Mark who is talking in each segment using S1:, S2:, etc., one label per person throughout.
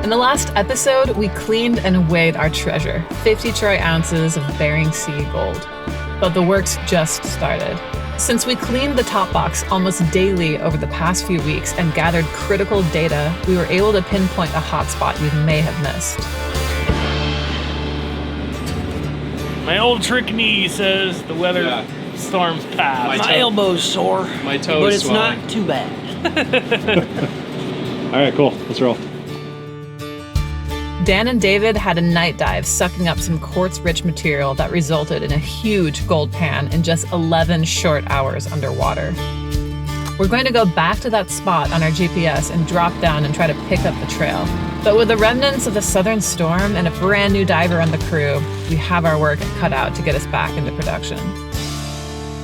S1: In the last episode, we cleaned and weighed our treasure, 50 troy ounces of Bering Sea gold. But the work's just started. Since we cleaned the top box almost daily over the past few weeks and gathered critical data, we were able to pinpoint a hotspot you may have missed.
S2: My old trick knee says the weather storm's past.
S3: My elbow's sore.
S4: My toe
S3: but
S4: is
S3: it's
S4: swelling.
S3: not too bad.
S5: All right, cool. Let's roll.
S1: Dan and David had a night dive sucking up some quartz-rich material that resulted in a huge gold pan in just 11 short hours underwater. We're going to go back to that spot on our GPS and drop down and try to pick up the trail. But with the remnants of the southern storm and a brand new diver on the crew, we have our work cut out to get us back into production.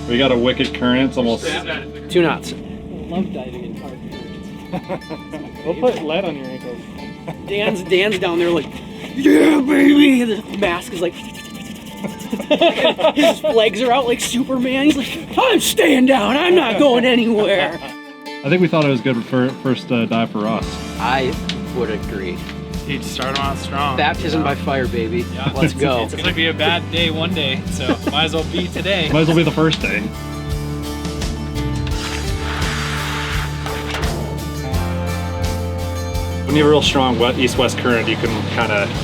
S5: We got a wicked current. It's almost
S3: 2 knots.
S2: Love diving in hard currents. We'll put lead on your ankles.
S3: Dan's down there like, yeah, baby. The mask is like, his legs are out like Superman. He's like, I'm staying down. I'm not going anywhere.
S5: I think we thought it was good for first dive for us.
S3: I would agree.
S2: You'd start them out strong.
S3: Baptism by fire, baby.
S4: Yeah.
S3: Let's go.
S4: It's gonna be a bad day one day, so might as well be today.
S5: Might as well be the first day. When you have a real strong east-west current, you can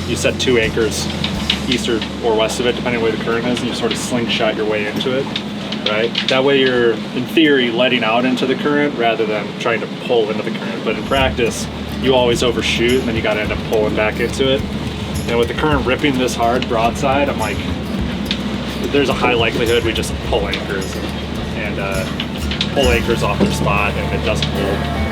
S5: you set 2 anchors east or west of it, depending on where the current is, and you sort of slingshot your way into it, right? That way you're, in theory, letting out into the current rather than trying to pull into the current. But in practice, you always overshoot, and then you gotta end up pulling back into it. And with the current ripping this hard broadside, I'm like, there's a high likelihood we just pull anchors and pull anchors off their spot, and it doesn't hold.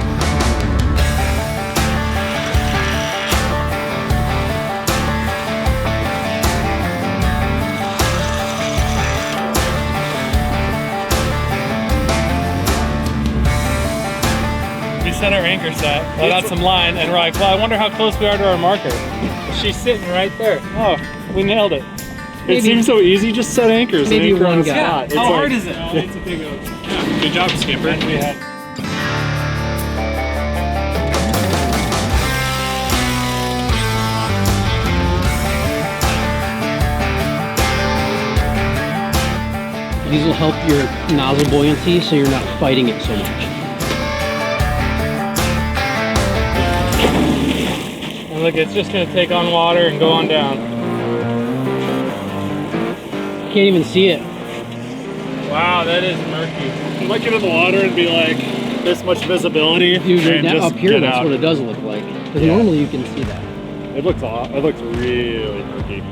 S2: Set our anchor set, let out some line, and we're like, well, I wonder how close we are to our marker. She's sitting right there. Oh, we nailed it.
S5: It seems so easy, just set anchors.
S3: Maybe
S5: anchor
S3: one
S5: on the
S3: guy.
S5: spot.
S2: How
S5: It's
S2: hard
S5: like-
S2: is it? It's a big oak.
S4: Yeah, good job, skipper.
S3: These will help your nozzle buoyancy so you're not fighting it so much.
S2: And look, it's just gonna take on water and go on down.
S3: Can't even see it.
S2: Wow, that is murky.
S5: You might get in the water and be like, this much visibility,
S3: Dude, right
S5: and
S3: now,
S5: just
S3: up here,
S5: get
S3: that's
S5: out.
S3: what it does look like. Because
S5: Yeah.
S3: normally you can see that.
S5: It looks really murky.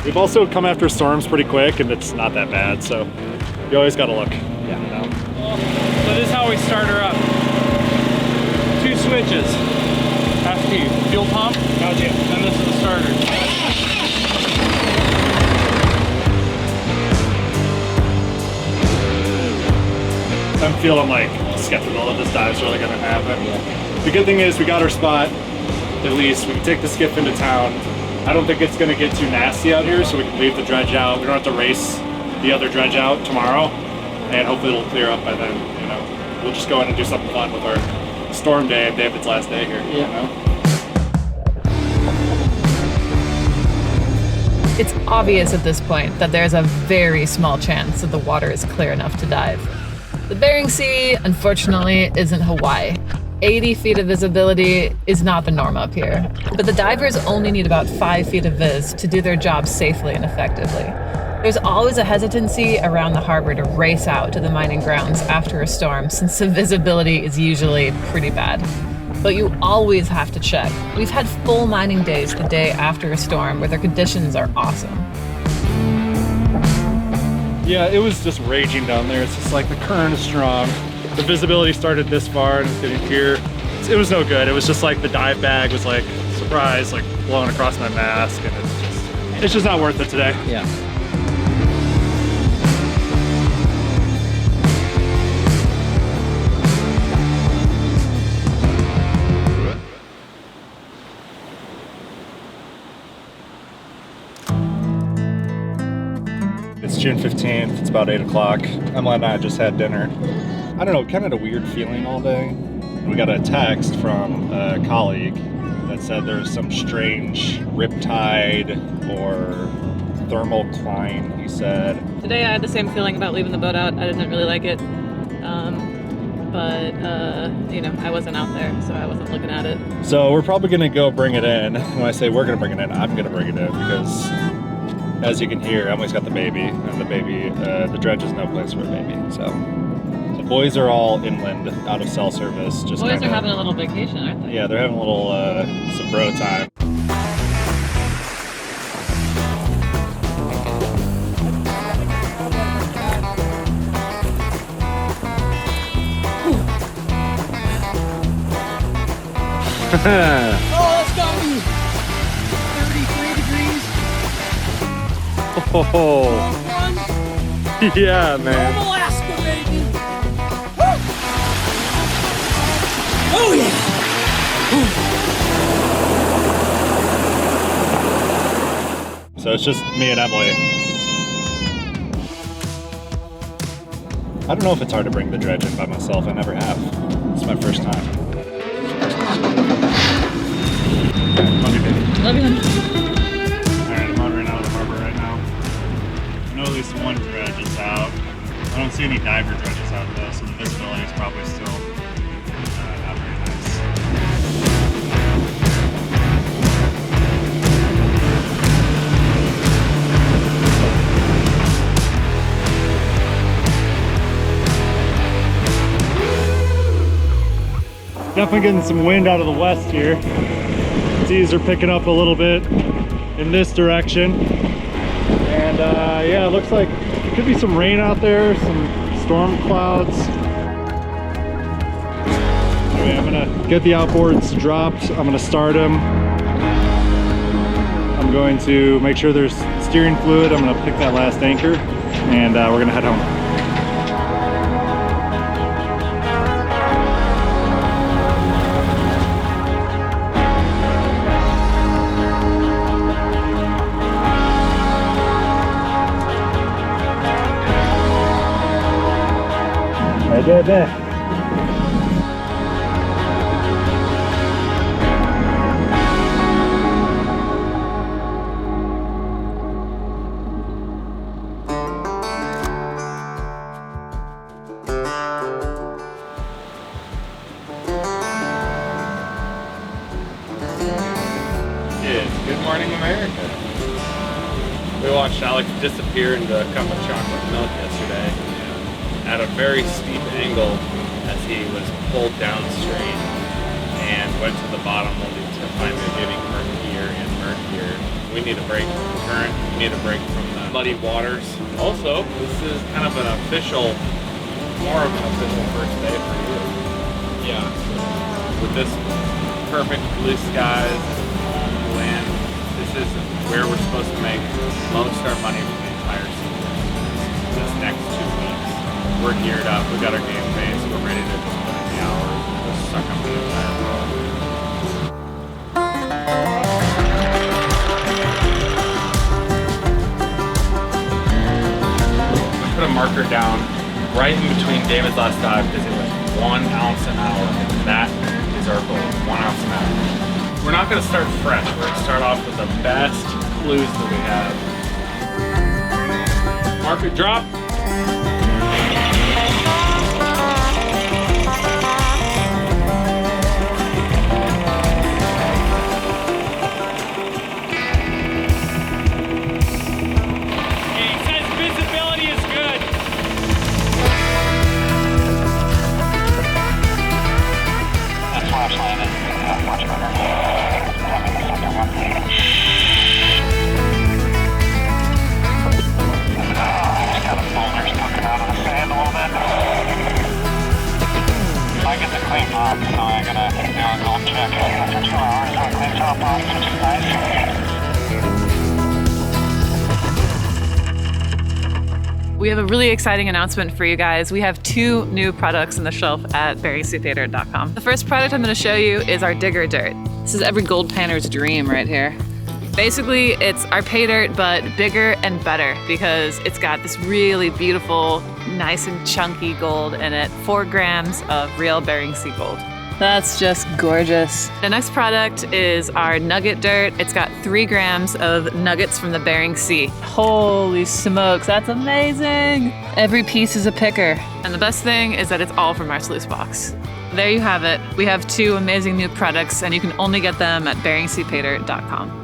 S5: We've also come after storms pretty quick, and it's not that bad, so you always gotta look.
S3: Yeah.
S5: You know?
S2: So this is how we start her up. 2 switches. After you. Fuel pump. Gotcha. And this is the starter.
S5: I'm feeling like skeptical that this dive's really gonna happen. The good thing is we got our spot, at least. We can take the skiff into town. I don't think it's gonna get too nasty out here, so we can leave the dredge out. We don't have to race the other dredge out tomorrow, and hopefully it'll clear up by then, you know. We'll just go in and do something fun with our storm day and David's last day here, you know?
S1: It's obvious at this point that there's a very small chance that the water is clear enough to dive. The Bering Sea, unfortunately, isn't Hawaii. 80 feet of visibility is not the norm up here, but the divers only need about 5 feet of viz to do their job safely and effectively. There's always a hesitancy around the harbor to race out to the mining grounds after a storm, since the visibility is usually pretty bad. But you always have to check. We've had full mining days the day after a storm where the conditions are awesome.
S5: Yeah, it was just raging down there. It's just like the current is strong. The visibility started this far and it's getting here. It was no good. It was just like the dive bag was like, surprise, like blowing across my mask, and it's just not worth it today.
S3: Yeah.
S5: It's June 15th, it's about 8 o'clock. Emma and I just had dinner. I don't know, kind of a weird feeling all day. We got a text from a colleague that said there's some strange riptide or thermal cline, he said.
S1: Today I had the same feeling about leaving the boat out. I didn't really like it. But you know, I wasn't out there, so I wasn't looking at it.
S5: So we're probably gonna go bring it in. When I say we're gonna bring it in, I'm gonna bring it in because as you can hear, Emily's got the baby, and the baby, the dredge is no place for a baby. So the boys are all inland, out of cell service. Just
S1: Boys
S5: kinda,
S1: are having a little vacation, aren't they?
S5: Yeah, they're having a little some bro time.
S3: Oh, it's got me 33 degrees.
S5: Oh,
S3: One,
S5: yeah, man.
S3: Alaska, baby. Woo! Oh, yeah.
S5: So it's just me and Emily. I don't know if it's hard to bring the dredge in by myself. I never have. It's my first time. Love you, baby.
S1: Love you, honey.
S5: Alright, I'm motoring out of the harbor right now. I know at least one dredge is out. I don't see any diver dredges out though, so the visibility is probably still not very nice. Definitely getting some wind out of the west here. Seas are picking up a little bit in this direction. And yeah, it looks like there could be some rain out there, some storm clouds. Anyway, I'm gonna get the outboards dropped. I'm gonna start them. I'm going to make sure there's steering fluid. I'm gonna pick that last anchor and we're gonna head home. Hey, baby.
S4: Good morning, America. We watched Alex disappear into a cup of chocolate milk yesterday at a very steep angle as he was pulled downstream and went to the bottom only to find it getting murkier and murkier. We need a break from the current. We need a break from the muddy waters. Also, this is kind of an official, more of an official first day for you. Yeah. So with this perfect blue skies, land, this is where we're supposed to make most of our money for the entire season. This next 2 weeks. We're geared up, we got our game face, we're ready to just put in the hours and just suck up the entire world. We put a marker down right in between David's last dive because it was 1 ounce an hour. That is our goal, 1 ounce an hour. We're not going to start fresh. We're going to start off with the best clues that we have. Marker drop. He says visibility is good.
S6: That's flash landed. Much better. I get the clean top, so I'm gonna do a gold check after 2 hours on clean top off, which is nice.
S1: We have a really exciting announcement for you guys. We have 2 new products on the shelf at BeringSeaTheater.com. The first product I'm going to show you is our digger dirt. This is every gold panner's dream right here. Basically, it's our pay dirt, but bigger and better because it's got this really beautiful, nice and chunky gold in it. 4 grams of real Bering sea gold. That's just gorgeous. The next product is our nugget dirt. It's got 3 grams of nuggets from the Bering Sea. Holy smokes, that's amazing. Every piece is a picker. And the best thing is that it's all from our sluice box. There you have it. We have 2 amazing new products and you can only get them at beringseapater.com.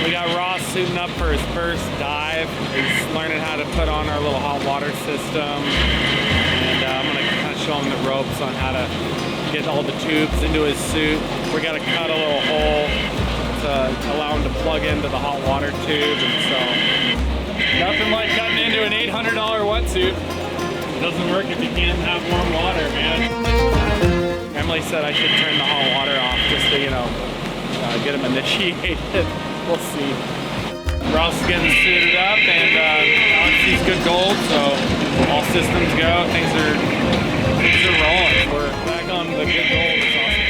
S2: We got Ross suiting up for his first dive. He's learning how to put on our little hot water system. And I'm gonna kind of show him the ropes on how to get all the tubes into his suit. We gotta cut a little hole to allow him to plug into the hot water tube. And so, nothing like cutting into an $800 wetsuit. It doesn't work if you can't have warm water, man. Emily said I should turn the hot water off just to, get him initiated. We'll see. Ross is getting suited up, and Alex sees good gold, so all systems go. Things are rolling. We're back on the good gold. It's awesome.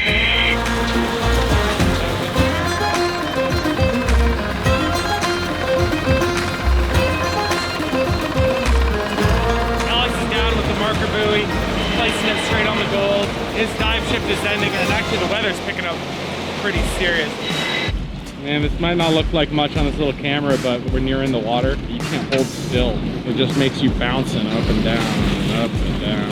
S2: Alex is down with the marker buoy, placing it straight on the gold. His dive shift is ending, and actually the weather's picking up pretty serious. Man, this might not look like much on this little camera, but when you're in the water, you can't hold still. It just makes you bouncing up and down and up and down.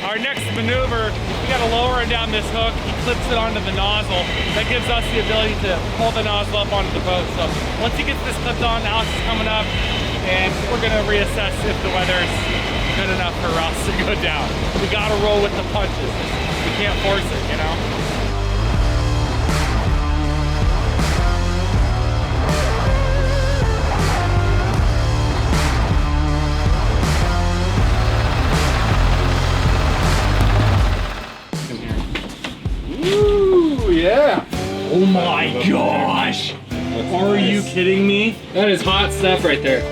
S2: Our next maneuver, we gotta lower it down this hook. He clips it onto the nozzle. That gives us the ability to pull the nozzle up onto the boat. So once he gets this clipped on, Alex is coming up, and we're gonna reassess if the weather is good enough for us to go down. We gotta roll with the punches. We can't force it, you know?
S3: Ooh, yeah. Oh my gosh. Are you kidding me?
S2: That is hot stuff right there.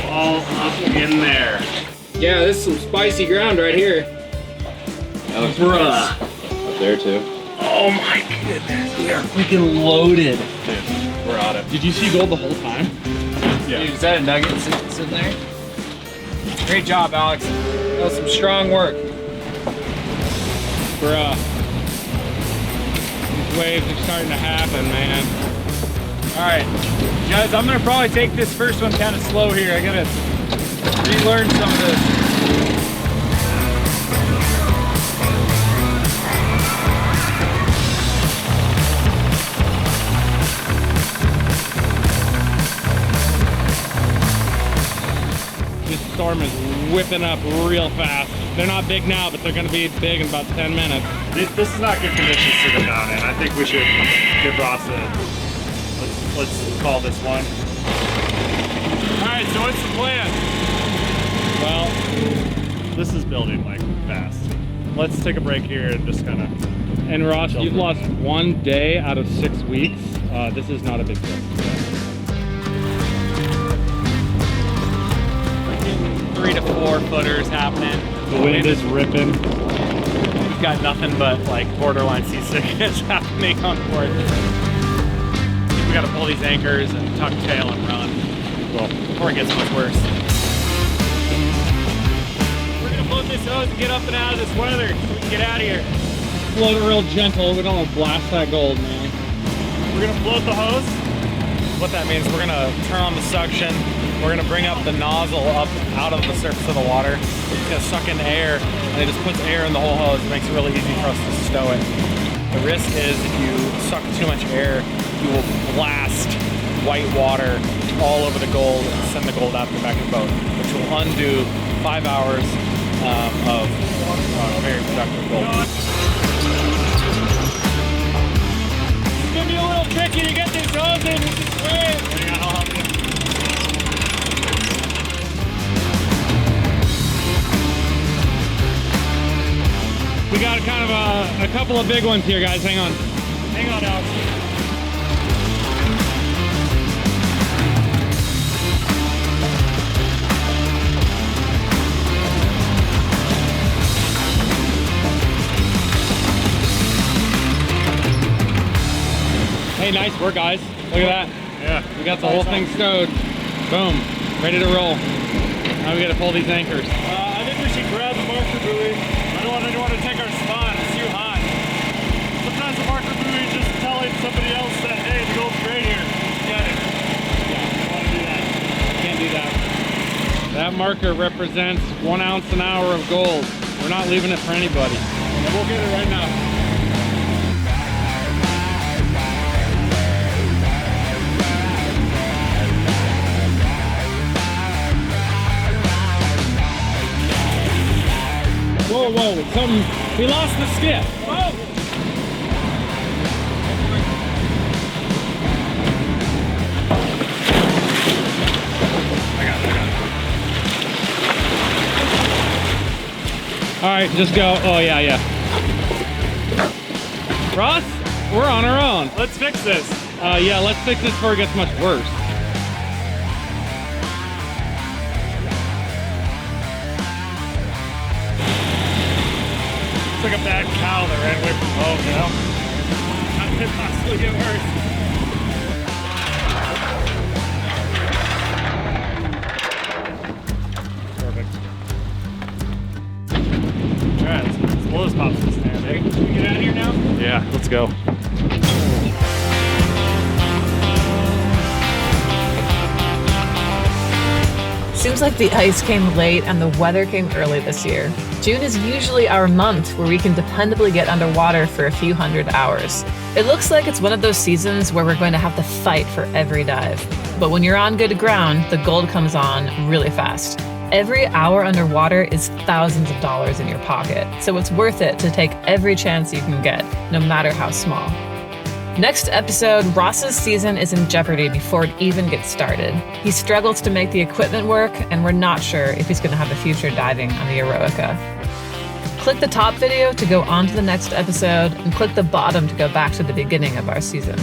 S4: All up in there.
S3: Yeah, this is some spicy ground right here.
S4: That looks
S3: Bruh.
S4: nice. Up there too.
S3: Oh my goodness, we are freaking loaded.
S4: Dude, we're on it.
S2: Did you see gold the whole time?
S4: Yeah.
S3: Dude, is that a nugget sitting there? Great job, Alex. That was some strong work.
S2: Bruh. These waves are starting to happen, man. Alright, guys, I'm gonna probably take this first one kind of slow here. I gotta relearn some of this. This storm is whipping up real fast. They're not big now, but they're gonna be big in about 10 minutes.
S5: This is not good conditions to go down in. I think we should give Ross let's call this one.
S2: Alright, so what's the plan? Well,
S5: This is building like fast. Let's take a break here and just kind of.
S2: and Ross, you've lost 1 day out of 6 weeks. This is not a big deal. We're getting 3 to 4 footers happening.
S5: The wind is ripping.
S2: We've got nothing but like borderline seasickness happening on board. We gotta pull these anchors and tuck tail and run. Well, before it gets much worse. We're gonna float this hose and get up and out of this weather so we can get out of here. Float it real gentle. We don't want to blast that gold, man. We're gonna float the hose. What that means, we're gonna turn on the suction. We're gonna bring up the nozzle up out of the surface of the water. It's gonna suck in air, and it just puts air in the whole hose. It makes it really easy for us to stow it. The risk is if you suck too much air, you will blast white water all over the gold and send the gold out the back of the boat, which will undo 5 hours of very productive gold. It's gonna be a little tricky to get these hoses in. Hang on, I'll help you. We got kind of a couple of big ones here, guys. Hang on. Hang on, Alex. Hey, nice work, guys. Look at that. Yeah, we got the whole thing stowed. Boom, ready to roll. Now we gotta pull these anchors.
S5: I think we should grab the marker buoy. I don't want anyone to take our spot. It's too hot. Sometimes the marker buoy is just telling somebody else that, hey, the gold's great here. Get it. Yeah, we don't want to do that.
S2: Can't do that. That marker represents 1 ounce an hour of gold. We're not leaving it for anybody.
S5: And we'll get it right now.
S2: Whoa, whoa, something, we lost the skip. Oh! All right, just go. Oh, yeah, yeah. Ross, we're on our own.
S5: Let's fix this.
S2: Yeah, let's fix this before it gets much worse.
S5: It's like a bad cow that ran away from home, you know? How could it possibly get worse? Perfect. Alright, let's blow this popsicle stand, eh? Can we get out of here now? Yeah, let's go.
S1: Seems like the ice came late and the weather came early this year. June is usually our month where we can dependably get underwater for a few hundred hours. It looks like it's one of those seasons where we're going to have to fight for every dive. But when you're on good ground, the gold comes on really fast. Every hour underwater is thousands of dollars in your pocket, so it's worth it to take every chance you can get, no matter how small. Next episode, Ross's season is in jeopardy before it even gets started. He struggles to make the equipment work, and we're not sure if he's going to have a future diving on the Eroica. Click the top video to go on to the next episode, and click the bottom to go back to the beginning of our season.